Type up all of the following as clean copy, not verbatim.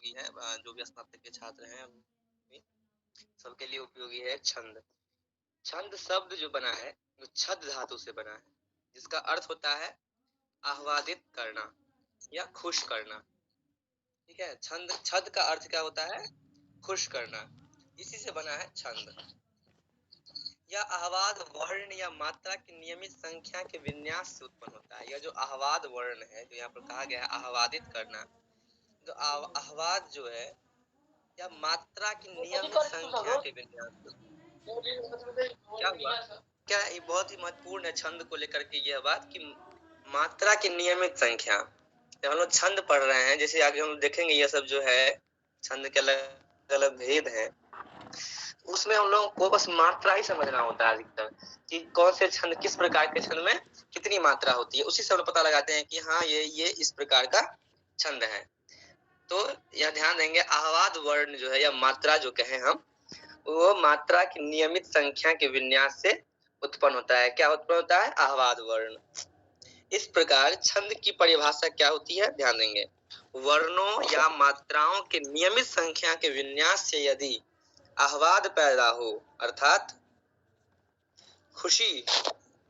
उपयोगी है, जो भी स्नातक के छात्र हैं सबके लिए उपयोगी है छंद। छंद शब्द जो बना है वो छद धातु से बना है, जिसका अर्थ होता है आह्लादित करना या खुश करना। ठीक है, छंद छद का अर्थ क्या होता है? खुश करना। इसी से बना है छंद। यह आहवाद वर्ण या मात्रा की नियमित संख्या के विन्यास से उत्पन्न होता है। यह जो आहवाद वर्ण है, जो यहाँ पर कहा गया है आह्लादित करना, तो आहवाद जो है या मात्रा की नियमित संख्या के विन्यास से। क्या हुआ? क्या ये बहुत ही महत्वपूर्ण है छंद को लेकर के यह बात कि मात्रा की नियमित संख्या। जब हम लोग छंद पढ़ रहे हैं, जैसे आगे हम लोग देखेंगे ये सब जो है छंद के अलग अलग भेद है, उसमें हम लोगों को बस मात्रा ही समझना होता है अधिकतर, कि कौन से छंद किस प्रकार के छंद में कितनी मात्रा होती है, उसी से हम लोग पता लगाते हैं कि हाँ ये इस प्रकार का छंद है। तो यह ध्यान देंगे आहवाद वर्ण जो है या मात्रा जो कहें हम, वो मात्रा की नियमित संख्या के विन्यास से उत्पन्न होता है। क्या उत्पन्न होता है? आहवाद वर्ण। इस प्रकार छंद की परिभाषा क्या होती है? ध्यान देंगे, वर्णों या मात्राओं के नियमित संख्या के विन्यास से यदि आहवाद पैदा हो, अर्थात खुशी।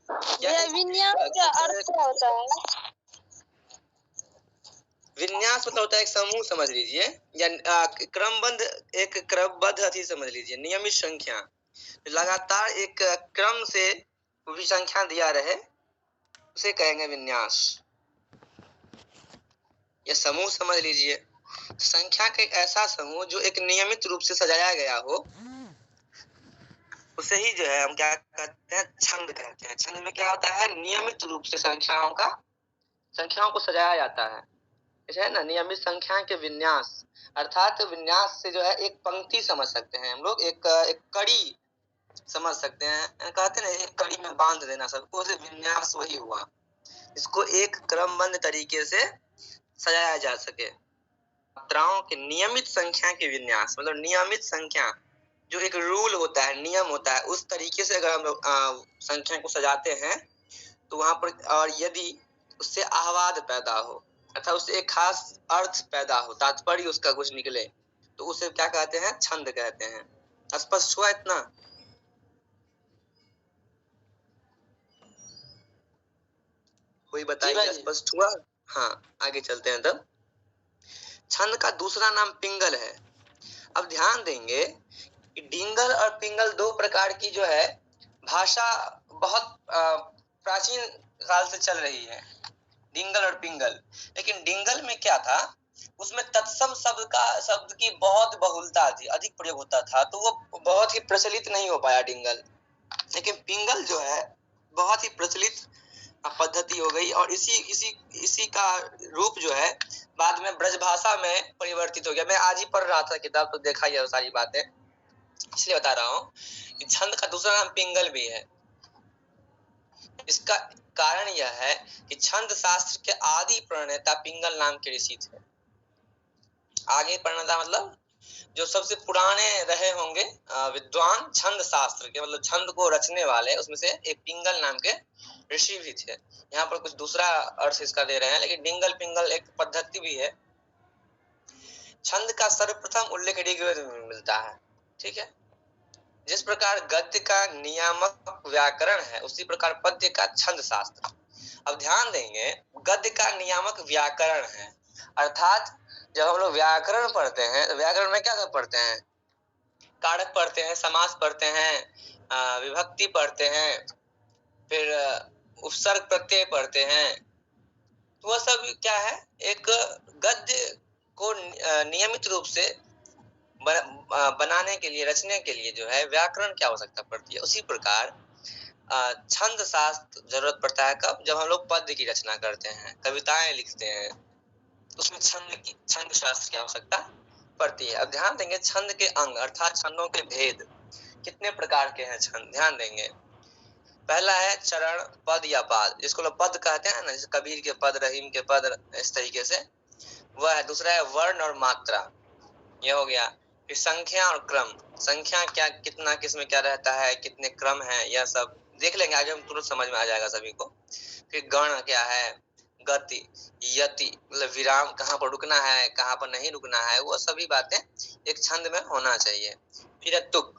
विन्यास का अर्थ क्या होता है? विन्यास मतलब होता है एक समूह समझ लीजिए, या क्रमबद्ध, एक क्रमबद्ध अति समझ लीजिए, नियमित संख्या, लगातार एक क्रम से भी संख्या दिया रहे, उसे कहेंगे विन्यास। यह समूह समझ लीजिए, संख्या का एक ऐसा समूह जो एक नियमित रूप से सजाया गया हो, उसे ही जो है हम क्या कहते हैं? छंद कहते हैं। छंद में क्या होता है? नियमित रूप से संख्याओं को सजाया जाता है, है ना, नियमित संख्या के विन्यास। अर्थात विन्यास से जो है एक पंक्ति समझ सकते हैं हम लोग, एक कड़ी समझ सकते हैं, कहते हैं एक कड़ी में बांध देना सबको, उसे विन्यास वही हुआ। इसको एक क्रमबद्ध तरीके से सजाया जा सके। मात्राओं के नियमित संख्या के विन्यास मतलब नियमित संख्या, जो एक रूल होता है, नियम होता है, उस तरीके से अगर हम लोग संख्या को सजाते हैं तो वहां पर, और यदि उससे आहवाद पैदा हो, अर्थात उससे एक खास अर्थ पैदा हो, तात्पर्य उसका कुछ निकले, तो उसे क्या कहते हैं? छंद कहते हैं। स्पष्ट हुआ इतना? कोई बताइए, स्पष्ट हुआ? हाँ, आगे चलते हैं तब। छंद का दूसरा नाम पिंगल है। अब ध्यान देंगे कि डिंगल और पिंगल दो प्रकार की जो है भाषा बहुत प्राचीन काल से चल रही है, डिंगल और पिंगल। लेकिन डिंगल में क्या था? उसमें तत्सम शब्द की बहुत बहुलता थी, अधिक प्रयोग होता था, तो वो बहुत ही प्रचलित नहीं हो पाया डिंगल। लेकिन पिंगल जो है बहुत ही प्रचलित पद्धति हो गई, और इसी का रूप जो है बाद में ब्रज भाषा में परिवर्तित हो गया। मैं आज ही पढ़ रहा था किताब, तो देखा ये सारी बातें, इसलिए बता रहा हूँ कि छंद का दूसरा नाम पिंगल भी है। इसका कारण यह है कि छंद शास्त्र के आदि प्रणेता पिंगल नाम के ऋषि थे। आगे प्रणेता मतलब जो सबसे पुराने रहे होंगे विद्वान छंद शास्त्र के, मतलब छंद को रचने वाले, उसमें से एक पिंगल नाम के ऋषि भी थे। यहाँ पर कुछ दूसरा अर्थ इसका दे रहे हैं, लेकिन डिंगल पिंगल एक पद्धति भी है। छंद का सर्वप्रथम उल्लेख ऋग्वेद में मिलता है। ठीक है, जिस प्रकार गद्य का नियामक व्याकरण है, उसी प्रकार पद्य का छंद शास्त्र। अब ध्यान देंगे, गद्य का नियामक व्याकरण है, अर्थात जब हम लोग व्याकरण पढ़ते हैं तो व्याकरण में क्या सब पढ़ते हैं? कारक पढ़ते हैं, समास पढ़ते हैं, विभक्ति पढ़ते हैं, फिर उपसर्ग प्रत्यय पढ़ते हैं। तो वह सब क्या है? एक गद्य को नियमित रूप से बनाने के लिए, रचने के लिए जो है व्याकरण की आवश्यकता पड़ती है। उसी प्रकार छंद शास्त्र जरूरत पड़ता है कब? जब हम लोग पद्य की रचना करते हैं, कविताएं लिखते हैं, उसमें छंद शास्त्र की आवश्यकता पड़ती है। अब ध्यान देंगे छंद के अंग अर्थात छंदों के भेद कितने प्रकार के हैं छंद, ध्यान देंगे। पहला है चरण, पद या पाद, जिसको लोग पद कहते हैं ना, जैसे कबीर के पद, रहीम के पद, इस तरीके से वह है। दूसरा है वर्ण और मात्रा, यह हो गया। फिर संख्या और क्रम, संख्या क्या, कितना, किसमें क्या रहता है, कितने क्रम है, यह सब देख लेंगे आगे, हम तुरंत समझ में आ जाएगा सभी को। फिर गण क्या है, गति, यति मतलब विराम, कहाँ पर रुकना है कहाँ पर नहीं रुकना है, वो सभी बातें एक छंद में होना चाहिए। फिर है तुक,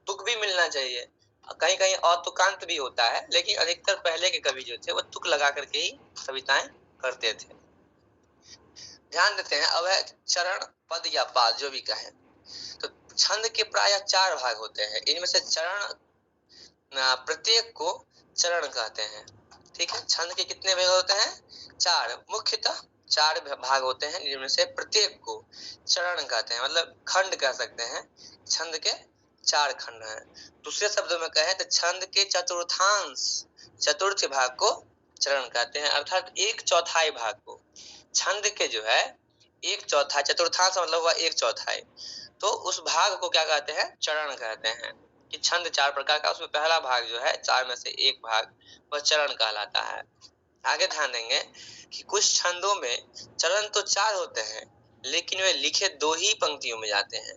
तुक भी मिलना चाहिए। कहीं कहीं अतुकांत भी होता है, लेकिन अधिकतर पहले के कवि जो थे वो तुक लगा करके ही कविताएं करते थे। ध्यान देते हैं। अब है चरण, पद या पाद जो भी कहें। तो छंद के प्राय 4 भाग होते हैं। इनमें से चरण, प्रत्येक को चरण कहते हैं। ठीक है, छंद के कितने भाग होते हैं? 4, मुख्यतः 4 भाग होते हैं, जिनमें से प्रत्येक को चरण कहते हैं, मतलब खंड कह सकते हैं। छंद के 4 खंड हैं। दूसरे शब्दों में कहें तो छंद के चतुर्थांश, चतुर्थ भाग को चरण कहते हैं, अर्थात 1/4 भाग को। छंद के जो है 1/4, चतुर्थांश मतलब हुआ 1/4, तो उस भाग को क्या कहते हैं? चरण कहते हैं। कि छंद 4 प्रकार का, उसमें पहला भाग जो है 4 में से एक भाग वह चरण कहलाता है। आगे ध्यान देंगे कि कुछ छंदों में चरण तो 4 होते हैं, लेकिन वे लिखे 2 ही पंक्तियों में जाते हैं।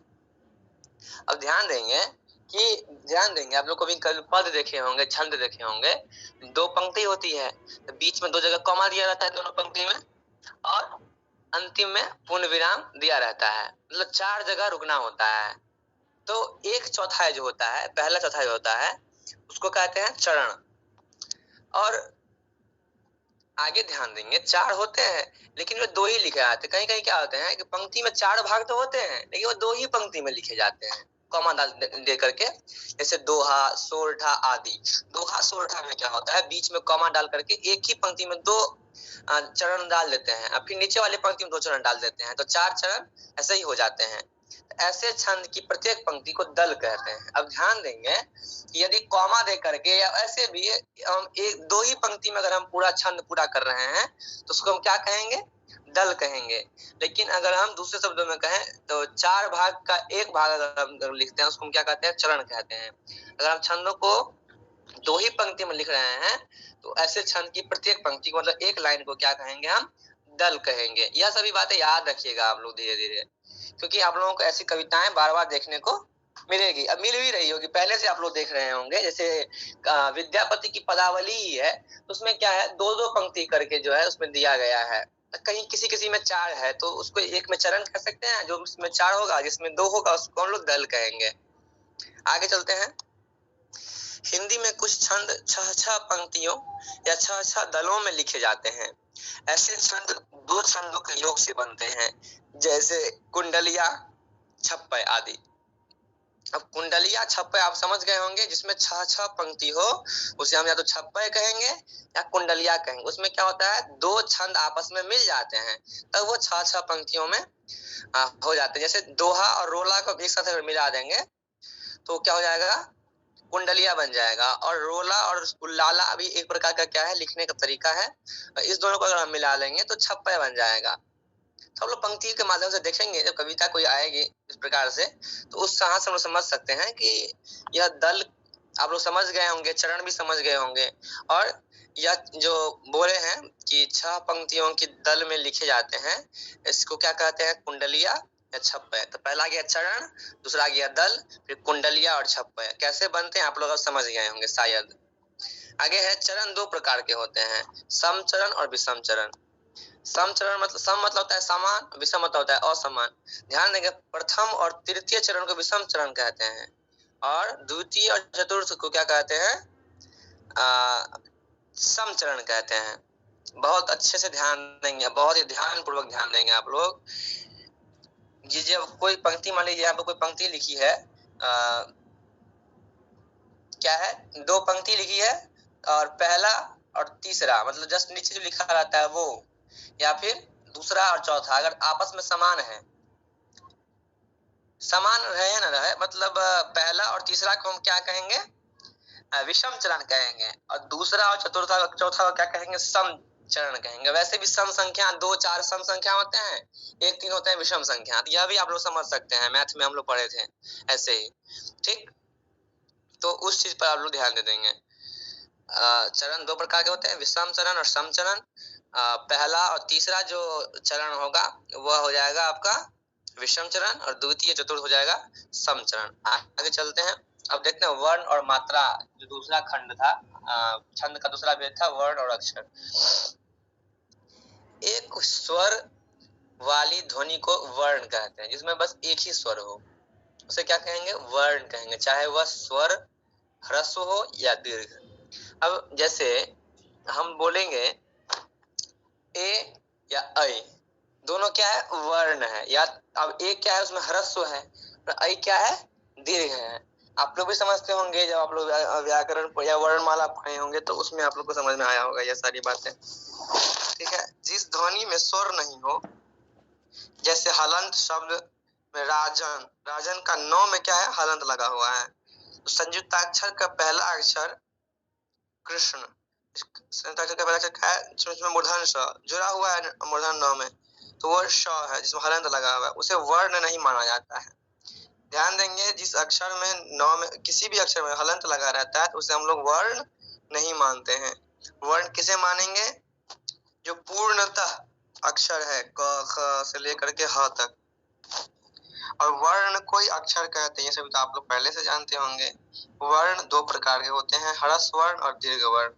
अब ध्यान देंगे आप लोग कभी पद देखे होंगे, छंद देखे होंगे, 2 पंक्ति होती है, तो बीच में 2 जगह कॉमा दिया रहता है दोनों पंक्ति में, और अंतिम में पूर्ण विराम दिया रहता है, मतलब 4 जगह रुकना होता है। तो 1/4 जो होता है, पहला चौथाई होता है, उसको कहते हैं चरण। और आगे ध्यान देंगे 4 होते हैं, लेकिन वे 2 ही लिखे जाते हैं। कहीं कहीं क्या होते हैं कि पंक्ति में 4 भाग तो होते हैं, लेकिन वो 2 ही पंक्ति में लिखे जाते हैं, कॉमा डाल दे करके। जैसे दोहा, सोरठा आदि। दोहा सोरठा में क्या होता है, बीच में कॉमा डाल करके एक ही पंक्ति में 2 चरण डाल देते हैं, और फिर नीचे वाले पंक्ति में 2 चरण डाल देते हैं, तो 4 चरण ऐसे ही हो जाते हैं। ऐसे छंद की प्रत्येक पंक्ति को दल कहते हैं। अब ध्यान देंगे कि यदि कॉमा दे करके या ऐसे भी हम 1-2 ही पंक्ति में अगर हम पूरा छंद पूरा कर रहे हैं, तो उसको हम क्या कहेंगे? दल कहेंगे। लेकिन अगर हम दूसरे शब्दों में कहें तो 4 भाग का 1 भाग अगर हम लिखते हैं, उसको हम क्या कहते हैं? चरण कहते हैं। अगर हम छंदों को 2 ही पंक्ति में लिख रहे हैं, तो ऐसे छंद की प्रत्येक पंक्ति को, मतलब एक लाइन को क्या कहेंगे? हम दल कहेंगे। यह सभी बातें याद रखिएगा आप लोग धीरे धीरे, क्योंकि आप लोगों को ऐसी कविताएं बार बार देखने को मिलेगी। अब मिल भी रही होगी, पहले से आप लोग देख रहे होंगे। जैसे विद्यापति की पदावली ही है, उसमें क्या है, 2-2 पंक्ति करके जो है उसमें दिया गया है। कहीं किसी किसी में 4 है, तो उसको एक में चरण कह सकते हैं, जो उसमें 4 होगा, जिसमें 2 होगा, उसको हम लोग दल कहेंगे। आगे चलते हैं। हिंदी में कुछ छंद 6-6 पंक्तियों या 6-6 दलों में लिखे जाते हैं। ऐसे छंद 2 छंदों के योग से बनते हैं, जैसे कुंडलिया, छप्पय आदि। अब कुंडलिया, छप्पय आप समझ गए होंगे, जिसमें 6-6 पंक्ति हो, उसे हम या तो छप्पय कहेंगे या कुंडलिया कहेंगे। उसमें क्या होता है, 2 छंद आपस में मिल जाते हैं, तब वो 6-6 पंक्तियों में हो जाते हैं। जैसे दोहा और रोला को एक साथ मिला देंगे तो क्या हो जाएगा? कुंडलिया बन जाएगा। और रोला और उल्लाला भी एक प्रकार का क्या है, लिखने का तरीका है। इस दोनों को अगर हम मिला लेंगे तो छप्पय बन जाएगा। सब लोग पंक्ति के माध्यम से देखेंगे, जब कविता कोई आएगी इस प्रकार से, तो उस तरह से हम लोग समझ सकते हैं कि यह दल आप लोग समझ गए होंगे, चरण भी समझ गए होंगे। और यह जो बोले हैं कि 6 पंक्तियों की दल में लिखे जाते हैं, इसको क्या कहते हैं? कुंडलिया या छप्पय। तो पहला गया चरण, दूसरा गया दल, फिर कुंडलिया और छप्पय। कैसे बनते हैं आप लोग अब समझ गए होंगे शायद। आगे है चरण 2 प्रकार के होते हैं, समचरण और विषम चरण। समचरण मतलब, सम मतलब होता है समान, विषम मतलब होता है असमान। ध्यान देंगे, प्रथम और तृतीय चरण को विषम चरण कहते हैं, और द्वितीय और चतुर्थ को क्या कहते हैं? समचरण कहते हैं। बहुत अच्छे से ध्यान देंगे, बहुत ही ध्यान पूर्वक ध्यान देंगे आप लोग। जब कोई पंक्ति, मान लीजिए यहाँ पर कोई पंक्ति लिखी है, क्या है, 2 पंक्ति लिखी है, और पहला और तीसरा मतलब जस्ट नीचे जो लिखा रहता है वो, या फिर दूसरा और चौथा अगर आपस में समान है, समान रहे ना रहे, मतलब पहला और तीसरा को हम क्या कहेंगे? विषम चरण कहेंगे, और दूसरा और चौथा को क्या कहेंगे? सम चरण कहेंगे। वैसे भी सम संख्या 2-4 सम संख्या होते हैं, 1-3 होते हैं विषम संख्या। यह भी आप लोग समझ सकते हैं, मैथ में हम लोग पढ़े थे ऐसे ही। ठीक, तो उस चीज पर आप लोग ध्यान दे देंगे। चरण 2 प्रकार के होते हैं, विषम चरण और सम चरण। पहला और तीसरा जो चरण होगा वह हो जाएगा आपका विषम चरण, और द्वितीय चतुर्थ हो जाएगा सम चरण। आगे चलते हैं। अब देखते हैं वर्ण और मात्रा, जो दूसरा खंड था, छंद का दूसरा भेद था वर्ण और अक्षर। एक स्वर वाली ध्वनि को वर्ण कहते हैं, जिसमें बस एक ही स्वर हो, उसे क्या कहेंगे? वर्ण कहेंगे, चाहे वह स्वर ह्रस्व हो या दीर्घ। अब जैसे हम बोलेंगे ए या ऐ, दोनों क्या है? वर्ण है। या अब ए क्या है? उसमें ह्रस्व है, और ऐ क्या है? दीर्घ है। आप लोग भी समझते होंगे, जब आप लोग व्याकरण या वर्णमाला पढ़े होंगे तो उसमें आप लोग को समझ में आया होगा ये सारी बातें। ठीक है, जिस ध्वनि में स्वर नहीं हो, जैसे हलंत शब्द में राजन, राजन का नौ में क्या है? हलंत लगा हुआ है। तो संयुक्ताक्षर का पहला अक्षर कृष्ण, संयुक्ताक्षर का पहला अक्षर क्या है? जिसमें मूर्धन स जुड़ा हुआ है मूर्धन नौ में, तो वो श है जिसमें हलंत लगा हुआ है, उसे वर्ण नहीं माना जाता है। ध्यान देंगे, जिस अक्षर में नौ में किसी भी अक्षर में हलंत लगा रहता है तो उसे हम लोग वर्ण नहीं मानते हैं। वर्ण किसे मानेंगे? जो पूर्णतः अक्षर है, क ख से लेकर के ह तक। और वर्ण कोई अक्षर कहते हैं, ये सभी तो आप लोग पहले से जानते होंगे। वर्ण दो प्रकार के होते हैं, ह्रस्व वर्ण और दीर्घ वर्ण।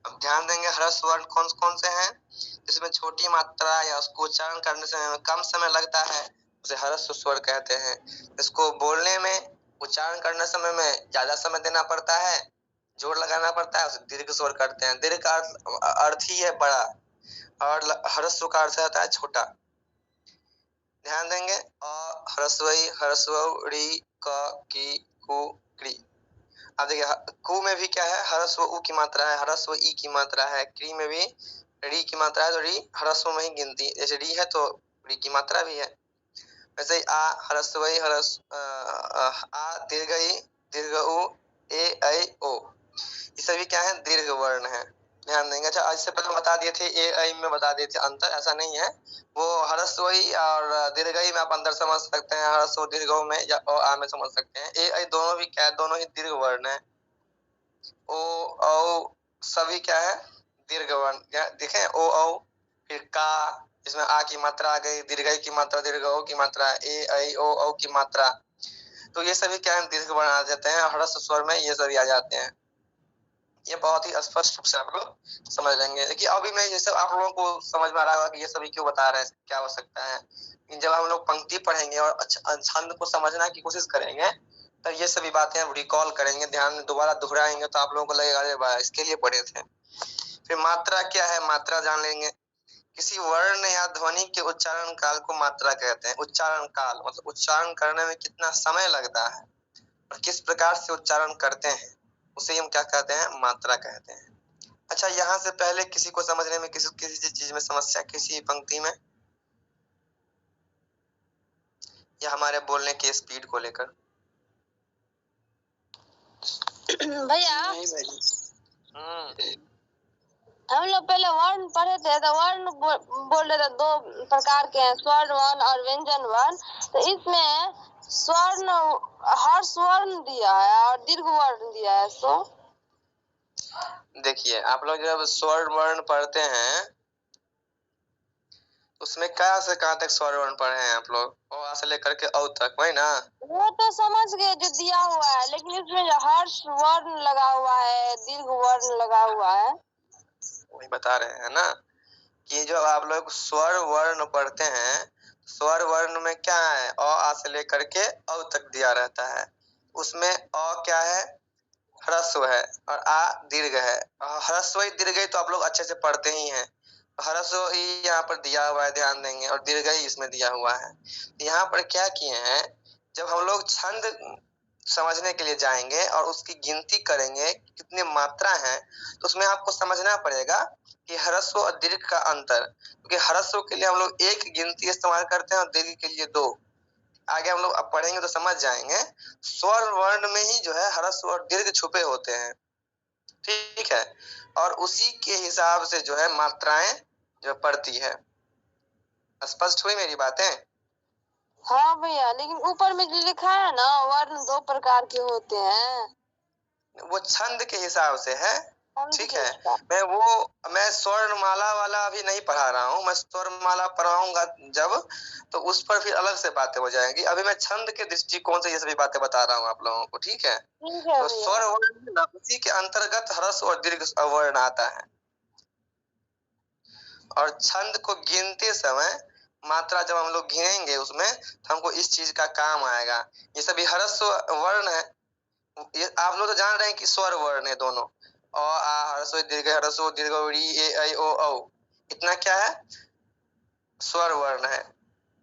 अब ध्यान देंगे, ह्रस्व वर्ण कौन कौन से हैं? जिसमें छोटी मात्रा या उसको उच्चारण करने से कम समय लगता है, उसे ह्रस्व स्वर कहते हैं। इसको बोलने में, उच्चारण करने समय में ज्यादा समय देना पड़ता है, जोर लगाना पड़ता है, उसे दीर्घ स्वर करते हैं। दीर्घ का अर्थ ही है बड़ा, और ह्रस्व का अर्थ होता है छोटा। ध्यान देंगे, अ ह्रस्व ई, ह्रस्व ऋ, क, की, कु, कृ। अब देखिए, कु में भी क्या है? ह्रस्व उ की मात्रा है, ह्रस्व ई की मात्रा है। कृ में भी री की मात्रा है, तो री ह्रस्व में ही गिनती, जैसे री है तो री की मात्रा भी है। वैसे ही आ, ह्रस्व ई, आ, दीर्घ ई, दीर्घ उ, ए, ऐ, ओ, ये सभी क्या है? दीर्घ वर्ण है। ध्यान देंगे। अच्छा, इससे पहले बता दिए थे, ए ऐ में बता दिए थे अंतर, ऐसा नहीं है। वो ह्रस्व ई और दीर्घ ई में आप अंतर समझ सकते हैं, ह्रस्व दीर्घ में या आ में समझ सकते हैं। ए ऐ दोनों भी क्या है? दोनों ही दीर्घ वर्ण है। ओ औ सभी क्या है? दीर्घ वर्ण। देखें, ओ औ, फिर का, इसमें आ की मात्रा आ गई, दीर्घ की मात्रा, दीर्घ ओ की मात्रा, ए ऐ ओ औ की मात्रा, तो ये सभी क्या है? दीर्घ वर्ण आ जाते हैं। ह्रस्व स्वर में ये सभी आ जाते हैं। ये बहुत ही स्पष्ट रूप से आप लोग समझ लेंगे। देखिए, अभी मैं ये सब आप लोगों को समझ में आ रहा होगा कि ये सभी क्यों बता रहे हैं, क्या हो सकता है। जब हम लोग पंक्ति पढ़ेंगे और छंद को समझने की कोशिश करेंगे, तो ये सभी बातें रिकॉल करेंगे, ध्यान में दोबारा दोहराएंगे, तो आप लोगों को लगेगा अरे वाह, इसके लिए पढ़े थे। फिर मात्रा क्या है? मात्रा जान लेंगे। किसी वर्ण या ध्वनि के उच्चारण काल को मात्रा कहते हैं। उच्चारण काल मतलब उच्चारण करने में कितना समय लगता है और किस प्रकार से उच्चारण करते हैं, उसे हम क्या कहते हैं? मात्रा कहते हैं। अच्छा, यहाँ से पहले किसी को समझने में किसी चीज में समस्या, किसी पंक्ति में, या हमारे बोलने की स्पीड को लेकर? भैया हम लोग पहले वर्ण पढ़े थे, तो वर्ण बोल रहे थे दो प्रकार के हैं, स्वर्ण वर्ण और व्यंजन वर्ण। तो इसमें स्वर्ण, हर्ष वर्ण दिया है और दीर्घ वर्ण दिया है। सो देखिए, आप लोग जब स्वर्ण वर्ण पढ़ते हैं, उसमें कहाँ से कहाँ तक स्वर्ण वर्ण पढ़े हैं आप लोग? ओ से लेकर के औ तक, वही ना? वो तो समझ गए जो दिया हुआ है, लेकिन इसमें जो हर्ष वर्ण लगा हुआ है, दीर्घ वर्ण लगा हुआ है, वही बता रहे हैं ना कि जो आप लोग स्वर वर्ण पढ़ते हैं, स्वर वर्ण में क्या है? अ आ से लेकर के औ तक दिया रहता है। उसमें अ क्या है? ह्रस्व है, और आ दीर्घ है। ह्रस्व ही दीर्घ ही तो आप लोग अच्छे से पढ़ते ही हैं। ह्रस्व ही यहाँ पर दिया हुआ है, ध्यान देंगे, और दीर्घ ही इसमें दिया हुआ है। यहाँ पर क्या किए हैं, जब हम लोग छंद समझने के लिए जाएंगे और उसकी गिनती करेंगे कितनी मात्रा है, तो उसमें आपको समझना पड़ेगा कि ह्रस्व और दीर्घ का अंतर, क्योंकि ह्रस्व के लिए हम लोग एक गिनती इस्तेमाल करते हैं और दीर्घ के लिए दो। आगे हम लोग अब पढ़ेंगे तो समझ जाएंगे। स्वर वर्ण में ही जो है ह्रस्व और दीर्घ छुपे होते हैं, ठीक है, और उसी के हिसाब से जो है मात्राएं जो पड़ती है। स्पष्ट हुई मेरी बातें? हाँ भैया, लेकिन ऊपर में जो लिखा है ना, वर्ण दो प्रकार के होते हैं, वो छंद के हिसाब से है, ठीक है। वो मैं स्वर्णमाला वाला अभी नहीं पढ़ा रहा हूँ, मैं स्वर्णमाला पढ़ाऊंगा जब, तो उस पर फिर अलग से बातें हो जाएंगी। अभी मैं छंद के दृष्टिकोण से ये सभी बातें बता रहा हूँ आप लोगों को, ठीक है। तो स्वर वर्ण उसी के अंतर्गत ह्रस्व और दीर्घ वर्ण आता है। और छंद को गिनते समय मात्रा जब हम लोग गिनेंगे उसमें तो हमको इस चीज का काम आएगा। ये सभी ह्रस्व वर्ण है, ये आप लोग तो जान रहे हैं कि स्वर वर्ण है दोनों, अ आ ह्रस्व दीर्घ री ए ऐ ओ औ, इतना क्या है स्वर वर्ण है।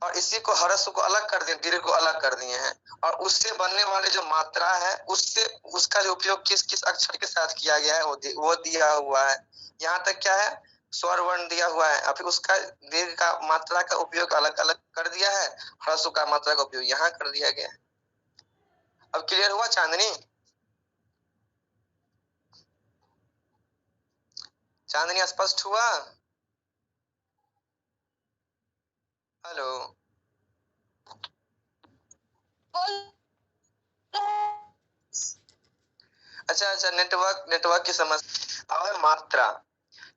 और इसी को ह्रस्व को अलग कर दिए, दीर्घ को अलग कर दिए हैं, और उससे बनने वाले जो मात्रा है उससे उसका जो उपयोग किस किस अक्षर के साथ किया गया है वो दिया हुआ है। यहाँ तक क्या है स्वर वर्ण दिया हुआ है, और फिर उसका दीर्घ का मात्रा का उपयोग अलग अलग कर दिया है, ह्रस्व का मात्रा का उपयोग यहाँ कर दिया गया है। अब क्लियर हुआ चांदनी? चांदनी स्पष्ट हुआ? हेलो, अच्छा नेटवर्क की समस्या। अब मात्रा,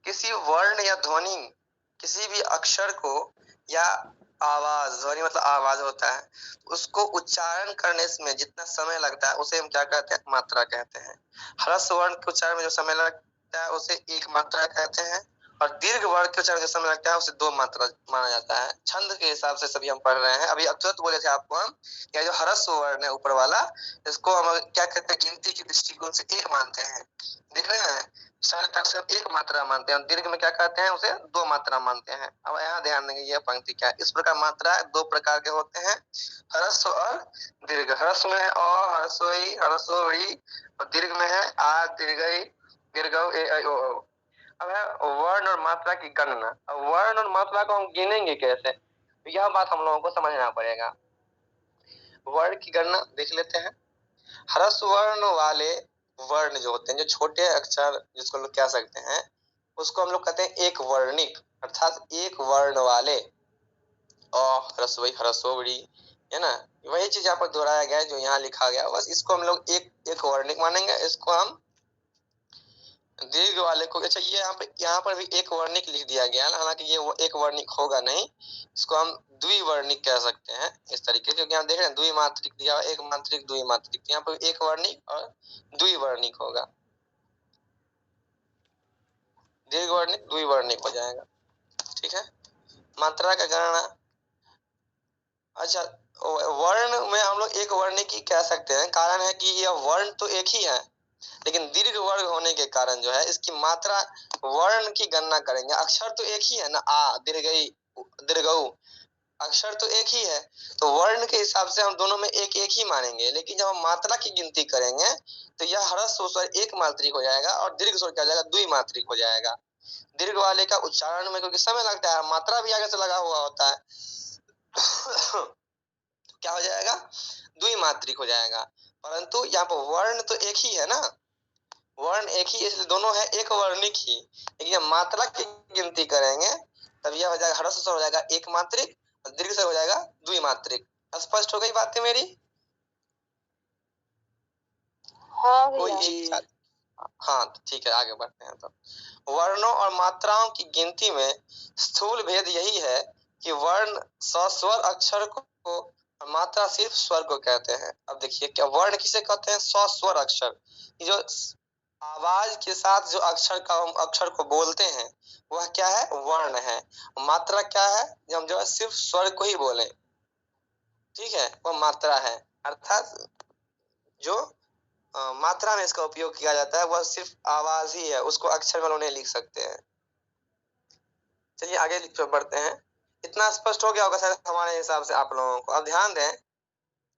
किसी वर्ण या ध्वनि, किसी भी अक्षर को या आवाज, ध्वनि मतलब आवाज होता है, उसको उच्चारण करने में जितना समय लगता है उसे हम क्या कहते हैं मात्रा कहते हैं। ह्रस्व वर्ण के उच्चारण में जो समय लगता है उसे एक मात्रा कहते हैं, और दीर्घ वर्ण के उच्चारण में जो समय लगता है उसे दो मात्रा माना जाता है। छंद के हिसाब से सभी हम पढ़ रहे हैं। अभी तुरंत बोले थे आपको हम, या जो ह्रस्व वर्ण है ऊपर वाला, इसको हम क्या कहते हैं गिनती के दृष्टिकोण से एक मानते हैं। देख रहे हैं, सिर्फ एक मात्रा मानते हैं, दीर्घ में क्या कहते हैं उसे दो मात्रा मानते हैं। अब यहाँ ध्यान देंगे यह पंक्ति क्या है। इस प्रकार मात्रा दो प्रकार के होते हैं, ह्रस्व और दीर्घ। ह्रस्व में अ ह्रस्व ई ह्रस्व री, और दीर्घ में है आ दीर्घ ई दीर्घ ए ऐ ओ औ। अब है वर्ण और मात्रा की गणना। अब वर्ण और मात्रा को हम गिनेंगे कैसे, यह बात हम लोगों को समझना पड़ेगा। वर्ण की गणना देख लेते हैं। ह्रस्व वर्ण वाले वर्ण जो होते हैं, जो छोटे अक्षर जिसको लोग कह सकते हैं, उसको हम लोग कहते हैं एक वर्णिक, अर्थात एक वर्ण वाले। अ ह्रस्व ई ह्रस्व री, है ना, वही चीज यहाँ पर दोहराया गया है जो यहाँ लिखा गया, बस इसको हम लोग एक वर्णिक मानेंगे। इसको हम दीर्घ वाले को, अच्छा ये यहाँ पर भी एक वर्णिक लिख दिया गया है, हालांकि ये वो एक वर्णिक होगा नहीं, इसको हम द्विवर्णिक कह सकते हैं इस तरीके, क्योंकि हम देख रहे हैं द्विमात्रिक दिया, एक मात्रिक द्विमात्रिक, यहाँ पर एक वर्णिक और द्विवर्णिक होगा, दीर्घ वर्णिक द्विवर्णिक हो जाएगा। ठीक है, मात्रा का गणना। अच्छा, वर्ण में हम लोग एक वर्णिक ही कह सकते हैं, कारण है कि यह वर्ण तो एक ही है, लेकिन दीर्घ वर्ण होने के कारण जो है इसकी मात्रा वर्ण की गणना करेंगे। अक्षर तो एक ही है ना, आ दीर्घ ई दीर्घ उ, अक्षर तो एक ही है, तो वर्ण के हिसाब से हम दोनों में एक एक ही मानेंगे, लेकिन जब हम मात्रा की गिनती करेंगे तो यह ह्रस्व स्वर एक मात्रिक हो जाएगा और दीर्घ स्वर क्या हो जाएगा द्विमात्रिक हो जाएगा। दीर्घ वाले का उच्चारण में क्योंकि समय लगता है, मात्रा भी आगे से लगा हुआ होता है क्या हो जाएगा द्विमात्रिक हो जाएगा। परंतु यहाँ पर वर्ण तो एक ही है ना, वर्ण एक ही, इसलिए दोनों है एक वर्णिक ही, लेकिन जब मात्रा की गिनती करेंगे तब यह हो जाएगा ह्रस्व स्वर हो जाएगा एक मात्रिक और दीर्घ स्वर हो जाएगा द्विमात्रिक। स्पष्ट हो गई बातें मेरी? हाँ कोई भैया। हाँ ठीक है, आगे बढ़ते हैं। तो वर्णों और मात्राओं की गिनती में स्थूल भेद यही है कि वर्ण सस्वर अक्षर को और मात्रा सिर्फ स्वर को कहते हैं। अब देखिए क्या वर्ण किसे कहते हैं, सस्वर अक्षर, जो आवाज के साथ जो अक्षर को बोलते हैं वह क्या है वर्ण है। मात्रा क्या है, हम जो है सिर्फ स्वर को ही बोले, ठीक है, वह मात्रा है। अर्थात जो मात्रा में इसका उपयोग किया जाता है वह सिर्फ आवाज ही है, उसको अक्षर में लोग नहीं लिख सकते हैं। चलिए आगे बढ़ते हैं। इतना स्पष्ट हो गया होगा शायद हमारे हिसाब से आप लोगों को। अब ध्यान दें,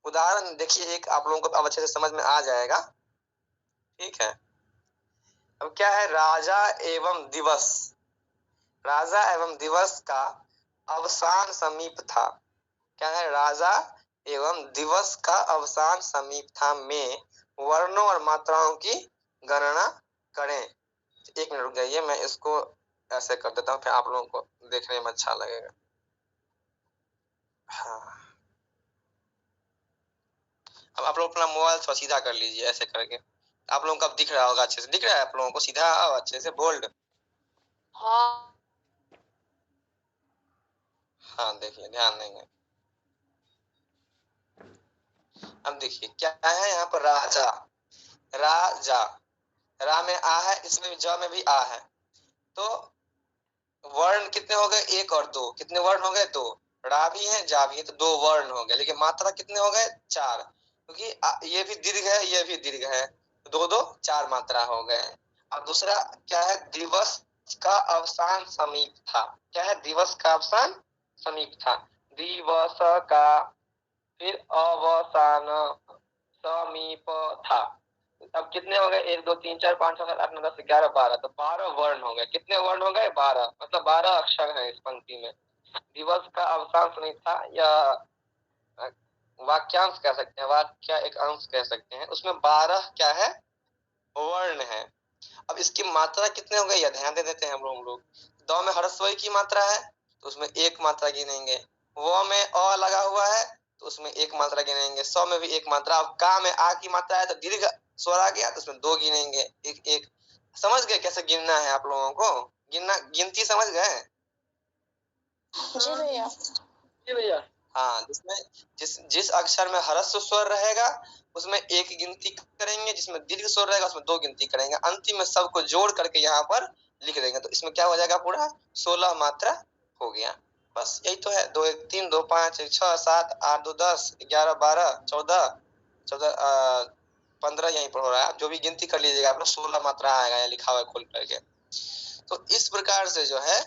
उदाहरण देखिए एक, आप लोगों को अब अच्छे से समझ में आ जाएगा। ठीक है, अब क्या है राजा एवं दिवस। राजा एवं दिवस का अवसान समीप था। क्या है, राजा एवं दिवस का अवसान समीप था में वर्णों और मात्राओं की गणना करें। एक मिनट रुक जाइए, मैं इसको ऐसे कर देता हूँ, फिर आप लोगों को देखने में अच्छा लगेगा। हाँ, अब आप लोग अपना मोबाइल थोड़ा सीधा कर लीजिए ऐसे करके, आप लोगों को अब दिख रहा होगा, अच्छे से दिख रहा है आप लोगों को सीधा और अच्छे से बोल्ड। हाँ हाँ देखिए, ध्यान देंगे। अब देखिए क्या है यहाँ पर, राजा, राजा, रा में आ है, इसमें ज में भी आ है, तो वर्ण कितने हो गए? एक और दो। कितने वर्ण हो गए? दो। रा भी है, जा भी है, तो दो वर्ण हो गए। लेकिन मात्रा कितने हो गए? चार, क्योंकि ये भी दीर्घ है, ये भी दीर्घ है, तो दो दो चार मात्रा हो गए। अब दूसरा क्या है? दिवस का अवसान समीप था। क्या है? दिवस का अवसान समीप था। दिवस का, फिर अवसान समीप था। अब कितने हो गए? एक दो तीन चार पाँच छह सात आठ नौ दस ग्यारह बारह, तो 12 वर्ण हो गए। कितने वर्ण हो गए? 12, मतलब 12 अक्षर हैं इस पंक्ति में। दिवस का अवसान समीप था, या वाक्यांश कह सकते हैं, वाक्य एक अंश कह सकते हैं, उसमें 12 क्या है? वर्ण है। अब इसकी मात्रा कितने हो गए? यह ध्यान दे देते हैं हम लोग। द में ह्रस्व की मात्रा है, तो उसमें एक मात्रा गिनेंगे। व में अ लगा हुआ है, तो उसमें एक मात्रा गिनेंगे। स में भी एक मात्रा। अब का में आ की मात्रा है, तो दीर्घ स्वर आ गया, तो उसमें दो गिनेंगे। एक एक। समझ गए कैसे गिनना है? आप लोगों को गिनती समझ गए? जी भैया। जी भैया। हाँ, जिसमें जिस अक्षर में ह्रस्व स्वर रहेगा उसमें एक गिनती करेंगे, जिसमें दीर्घ स्वर रहेगा उसमें दो गिनती करेंगे, अंतिम में सबको जोड़ करके यहाँ पर लिख देंगे। तो इसमें क्या हो जाएगा? पूरा 16 मात्रा हो गया। बस यही तो है। 2 1 3 2 5 1 6 7 8 2 10 11 12 14 15 यहीं पर हो रहा है। जो भी गिनती कर लीजिएगा आप लोग, 16 मात्रा आएगा, यहाँ लिखा हुआ है खोल करके। तो इस प्रकार से जो है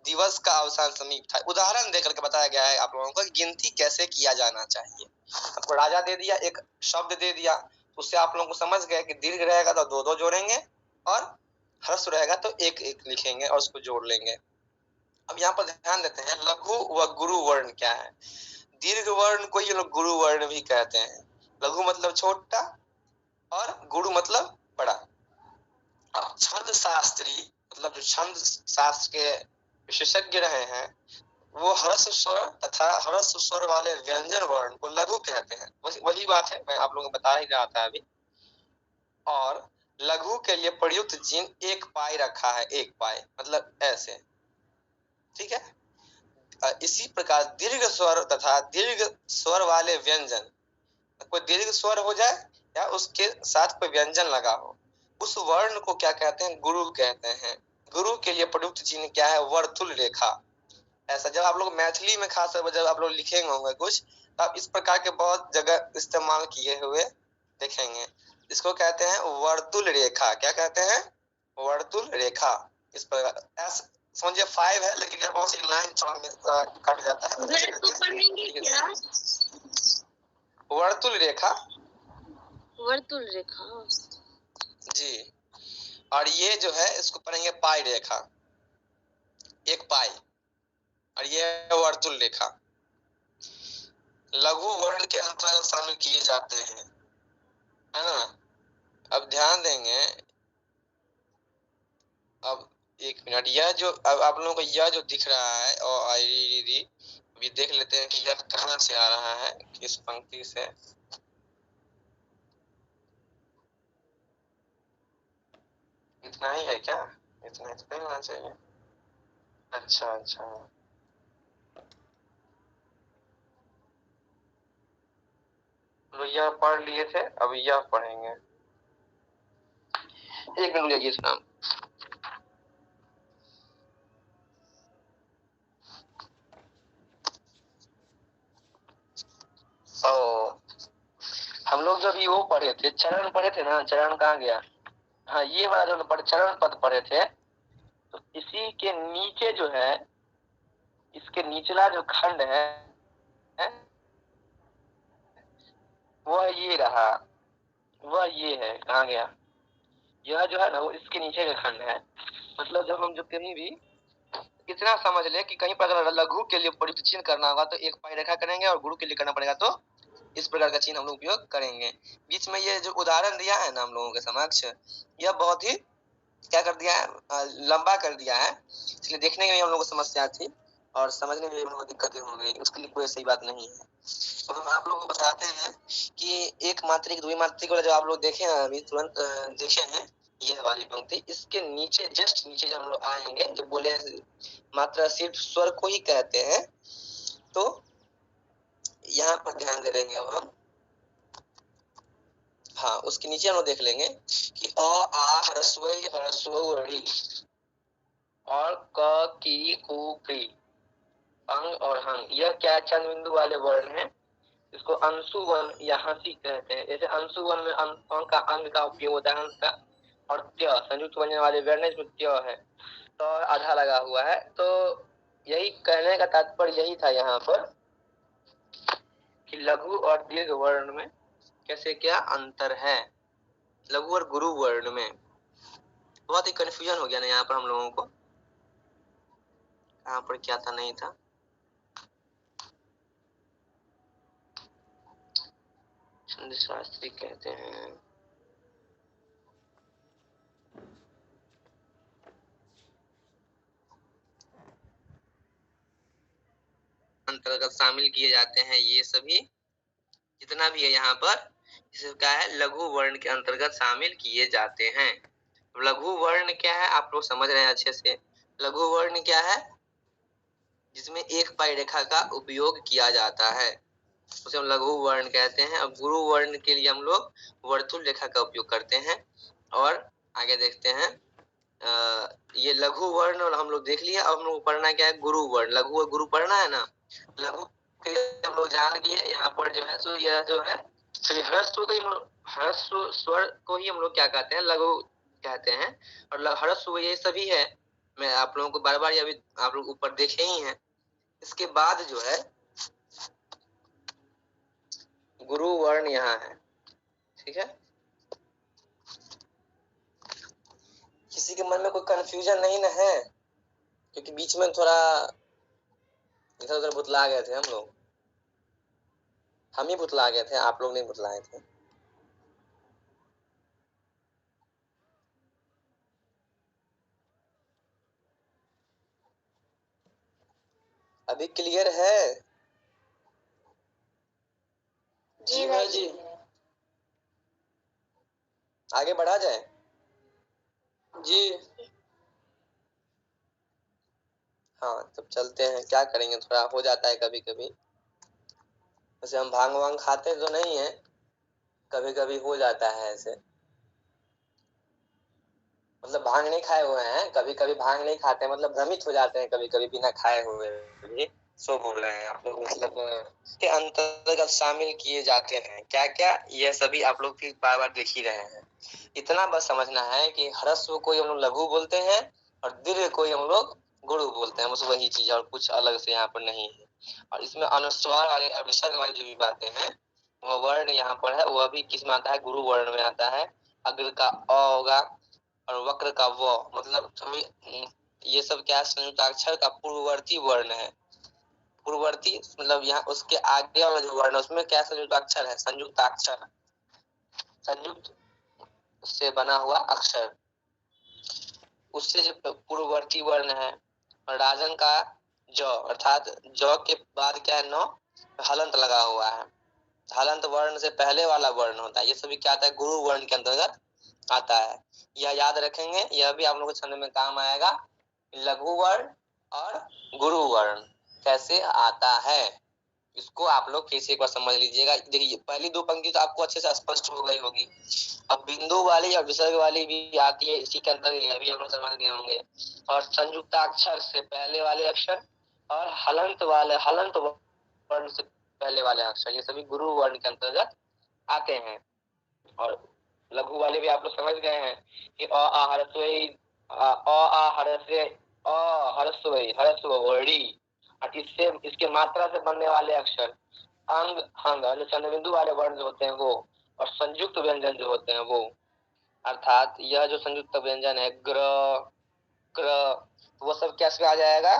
दिवस का अवसान समीप था। उदाहरण देकर के बताया गया है आप लोगों को गिनती कैसे किया जाना चाहिए। आपको राजा दे दिया, एक शब्द दे दिया, उससे आप लोगों को समझ गए कि दीर्घ रहेगा तो दो दो जोड़ेंगे, और ह्रस्व रहेगा तो एक एक लिखेंगे और उसको जोड़ लेंगे। अब यहाँ पर ध्यान देते हैं, लघु व गुरु वर्ण क्या है। दीर्घ वर्ण को ये लोग गुरु वर्ण भी कहते हैं। लघु मतलब छोटा और गुरु मतलब बड़ा। अब छंद शास्त्री, मतलब जो छंद शास्त्र के विशेषज्ञ रहे हैं, वो ह्रस्व स्वर तथा ह्रस्व स्वर वाले व्यंजन वर्ण को लघु कहते हैं। वही बात है, मैं आप लोगों को बता ही रहा था अभी। और लघु के लिए प्रयुक्त चिन्ह एक पाई रखा है, एक पाई मतलब ऐसे, ठीक है। इसी प्रकार दीर्घ स्वर तथा दीर्घ स्वर वाले व्यंजन, कोई दीर्घ स्वर हो जाए या उसके साथ कोई व्यंजन लगा हो, उस वर्ण को क्या कहते हैं? गुरु कहते हैं। गुरु के लिए प्रयुक्त चिन्ह क्या है? वर्तुल रेखा। ऐसा जब आप लोग मैथिली में खास तौर पर जब आप लोग लिखेंगे होंगे कुछ, तो आप इस प्रकार के बहुत जगह इस्तेमाल किए हुए देखेंगे। इसको कहते हैं वर्तुल रेखा। क्या कहते हैं? वर्तुल रेखा। इस प्रकार समझिए 5 है, लेकिन बहुत सी लाइन कट जाता है। वर्तुल रेखा, वर्तुल रेखा जी। और ये जो है इसको पढ़ेंगे पाई रेखा, एक पाई, और ये वर्तुल रेखा। लघु वर्ण के अंतर्गत शामिल किए जाते हैं, है ना। अब ध्यान देंगे, अब एक मिनट, यह जो अब आप लोगों को यह जो दिख रहा है और अभी देख लेते हैं कि यह कहाँ से आ रहा है, किस पंक्ति से। इतना ही है क्या? इतना ही होना चाहिए। अच्छा अच्छा, तो यह पढ़ लिए थे, अब यह पढ़ेंगे। एक मिनट लगिए इसका। ओ, हम लोग जब वो पढ़े थे, चरण पढ़े थे ना, चरण कहाँ गया? हाँ, ये वाला जो चरण पद पढ़े थे, तो इसी के नीचे जो है, इसके निचला जो खंड है वह ये रहा, वह ये है। कहाँ गया? यह जो है ना, वो इसके नीचे का खंड है। मतलब जब हम जो कहीं भी इतना समझ ले कि कहीं पर अगर लघु के लिए प्रयुक्त चिन्ह करना होगा तो एक पाई रेखा करेंगे, और गुरु के लिए करना पड़ेगा तो इस प्रकार का चिन्ह हम लोग उपयोग करेंगे। बीच में ये जो उदाहरण दिया है ना हम लोगों के समक्ष, यह बहुत ही क्या कर दिया है, लंबा कर दिया है, इसलिए देखने में हम लोग को समस्या थी और समझने में हम लोग को दिक्कतें हो गई। उसके लिए कोई सही बात नहीं है। तो हम आप लोगों को बताते हैं कि एक मात्रिक द्विमात्रिक वाला जो आप लोग देखे हैं अभी तुरंत देखे हैं, यह वाली पंक्ति, इसके नीचे जस्ट नीचे जब हम लोग आएंगे तो बोले मात्रा सिर्फ स्वर को ही कहते हैं, तो यहाँ पर ध्यान दे देंगे अब हम। हाँ, उसके नीचे हम लोग देख लेंगे कि अ आ ह्रस्व ह्रस्व ऋ, और क की कु की अंग और हंग, यह क्या चंद बिंदु वाले वर्ण हैं। इसको अंशु वर्ण या हंसी कहते हैं। जैसे अंशु वर्ण में अंग का उपयोग होता है, अंश का, और त्य संयुक्त बनने वाले वर्ण है, इसमें त्य है तो आधा लगा हुआ है। तो यही कहने का तात्पर्य यही था यहाँ पर कि लघु और दीर्घ वर्ण में कैसे क्या अंतर है, लघु और गुरु वर्ण में। बहुत ही कंफ्यूजन हो गया ना यहाँ पर हम लोगों को, यहाँ पर क्या था नहीं था। छंद शास्त्री कहते हैं अंतर्गत शामिल किए जाते हैं, ये सभी जितना भी है यहाँ पर क्या है, लघु वर्ण के अंतर्गत शामिल किए जाते हैं। लघु वर्ण क्या है आप लोग समझ रहे हैं अच्छे से। लघु वर्ण क्या है, जिसमें एक पाई रेखा का उपयोग किया जाता है, उसे हम लघु वर्ण कहते हैं। अब गुरु वर्ण के लिए हम लोग वर्तुल रेखा का उपयोग करते हैं। और आगे देखते हैं ये लघु वर्ण और हम लोग देख लिया। अब हम लोग पढ़ना क्या है, गुरु वर्ण। लघु और गुरु पढ़ना है ना। लघु के लिए हम लोग जान लिए यहाँ पर जो है सो यह जो है ह्रस्व स्वर को ही हम लोग क्या कहते हैं, लघु कहते हैं। और ह्रस्व ये सभी है, मैं आप लोगों को बार बार अभी आप लोग ऊपर देखे ही हैं। इसके बाद जो है गुरु वर्ण यहाँ है, ठीक है। किसी के मन में कोई कंफ्यूजन नहीं ना है, क्योंकि बीच में थोड़ा इधर उधर बुतला गए थे हम लोग। हम ही बुतला गए थे, आप लोग नहीं बुतलाए थे। अभी क्लियर है? जी भाई जी। आगे बढ़ा जाए जी। हाँ तब चलते हैं, क्या करेंगे, थोड़ा हो जाता है कभी कभी। वैसे हम भांग वांग खाते तो नहीं है, कभी कभी हो जाता है ऐसे। मतलब भांग नहीं खाए हुए हैं, कभी कभी भांग नहीं खाते, मतलब भ्रमित हो जाते हैं कभी कभी बिना खाए हुए भी। सो बोल रहे हैं आप लोग, मतलब के अंतर्गत शामिल किए जाते हैं क्या क्या, यह सभी आप लोग भी बार बार देख ही रहे हैं। इतना बस समझना है कि ह्रस्व को हम लोग लघु बोलते हैं और दीर्घ को हम लोग गुरु बोलते हैं, बस वही चीज, और कुछ अलग से यहाँ पर नहीं है। और इसमें अनुस्वार वाले और विसर्ग वाली जो भी बातें हैं, वह वर्ण यहाँ पर है, वह भी किस में आता है, गुरु वर्ण में आता है। अग्र का अ होगा और वक्र का व, मतलब ये सब क्या है, संयुक्ताक्षर का पूर्ववर्ती वर्ण है। पूर्ववर्ती मतलब यहाँ उसके आगे वाला जो वर्ण है उसमें क्या संयुक्ताक्षर है, संयुक्ताक्षर, संयुक्त से बना हुआ अक्षर, उससे जो पूर्ववर्ती वर्ण है। और राजन का ज, अर्थात ज के बाद क्या है, नौ हलंत लगा हुआ है। हलंत वर्ण से पहले वाला वर्ण होता है, ये सभी क्या आता है, गुरु वर्ण के अंतर्गत आता है। यह याद रखेंगे, यह भी आप लोगों को छंद में काम आएगा। लघु वर्ण और गुरु वर्ण कैसे आता है, इसको आप लोग कैसे एक बार समझ लीजिएगा। देखिए पहली दो पंक्ति तो आपको अच्छे से स्पष्ट हो गई होगी। अब बिंदु वाली और विसर्ग वाली भी आती है इसी के अंतर्गत, यह भी आप लोग समझ गए होंगे। और संयुक्ताक्षर से पहले वाले अक्षर और हलंत वर्ण से पहले वाले अक्षर, ये सभी गुरु वर्ण के अंतर्गत आते हैं। और लघु वाले भी आप लोग समझ गए हैं कि अ आ हरस्व और इससे इसके मात्रा से बनने वाले अक्षर अंग हंग, जो चंद्र बिंदु वाले वर्ण जो होते हैं वो, और संयुक्त व्यंजन जो होते हैं वो, अर्थात यह जो संयुक्त व्यंजन है ग्र क्र, वो सब कैसे आ जाएगा,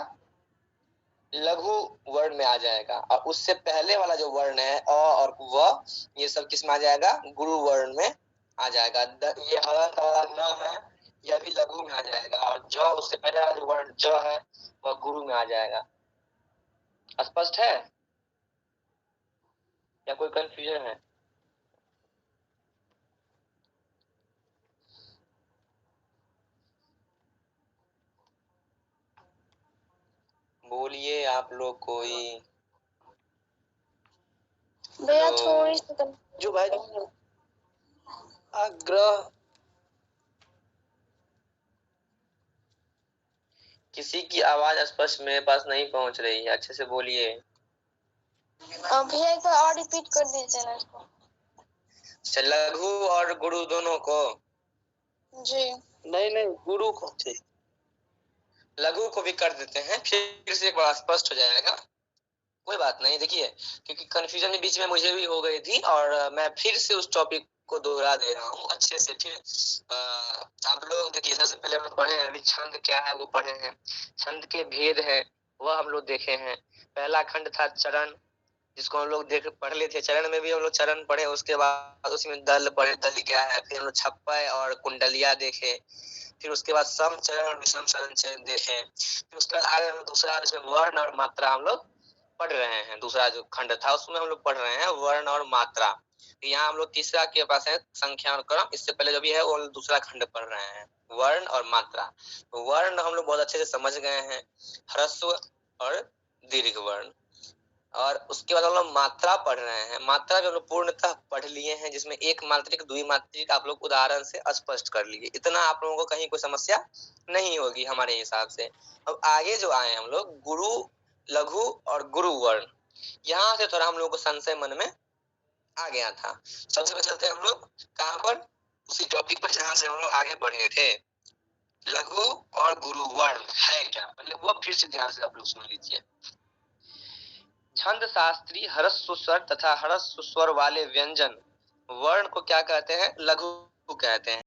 लघु वर्ण में आ जाएगा। और उससे पहले वाला जो वर्ण है अ और व, ये सब किस में आ जाएगा, गुरु वर्ण में आ जाएगा। ये हलंत वाला न है, यह भी लघु में आ जाएगा। और ज, उससे पहले वाला जो वर्ण ज है वह गुरु में आ जाएगा। स्पष्ट है या कोई कंफ्यूजन है? बोलिए आप लोग कोई। भैया थोड़ी सी जो भाई आग्रह किसी की आवाज स्पष्ट मेरे पास नहीं पहुंच रही है, अच्छे से बोलिए। भैया एक बार और रिपीट कर दीजिए ना इसको। अच्छा, लघु और गुरु दोनों को? जी नहीं, गुरु को ठीक, लघु को भी कर देते हैं, फिर से एक बार स्पष्ट हो जाएगा, कोई बात नहीं। देखिए, क्योंकि कंफ्यूजन के बीच में मुझे भी हो गई थी और मैं फिर से उस टॉपिक को दोहरा दे रहा हूँ अच्छे से। फिर आप लोग देखिए, सबसे पहले हम लोग पढ़े हैं अभी छंद क्या है वो पढ़े हैं, छंद के भेद है वह हम लोग देखे हैं। पहला खंड था चरण, जिसको हम लोग पढ़ लिए थे, चरण में भी हम लोग चरण पढ़े, उसके बाद उसमें दल पढ़े, दल क्या है, फिर हम लोग छप्पा और कुंडलिया देखे, फिर उसके बाद सम चरण और विषम चरण देखे, फिर उसके बाद आगे हम दूसरा इसमें वर्ण और मात्रा हम लोग पढ़ रहे हैं। दूसरा जो खंड था उसमें हम लोग पढ़ रहे हैं वर्ण और मात्रा। यहाँ हम लोग तीसरा के पास है संख्या और क्रम, इससे पहले जो भी है वो दूसरा खंड पढ़ रहे हैं, वर्ण और मात्रा। तो वर्ण हम लोग बहुत अच्छे से समझ गए हैं, ह्रस्व और दीर्घ वर्ण। और उसके बाद हम लोग मात्रा पढ़ रहे हैं, मात्रा भी हम लोग पूर्णतः पढ़ लिए हैं, जिसमें एक मात्रिक द्विमात्रिक आप लोग उदाहरण से स्पष्ट कर लिए। इतना आप लोगों को कहीं कोई समस्या नहीं होगी हमारे हिसाब से। अब आगे जो आए हम लोग गुरु, लघु और गुरु वर्ण, यहाँ से थोड़ा हम लोगों को संशय मन में आ गया था। सबसे पहले चलते हैं हम लोग कहाँ पर, उसी टॉपिक पर जहाँ से हम लोग आगे बढ़े थे। लघु और गुरु वर्ण है क्या, मतलब वो फिर से ध्यान से आप लोग सुन लीजिए। छंद शास्त्री ह्रस्व स्वर तथा ह्रस्व स्वर वाले व्यंजन वर्ण को क्या कहते हैं, लघु कहते हैं।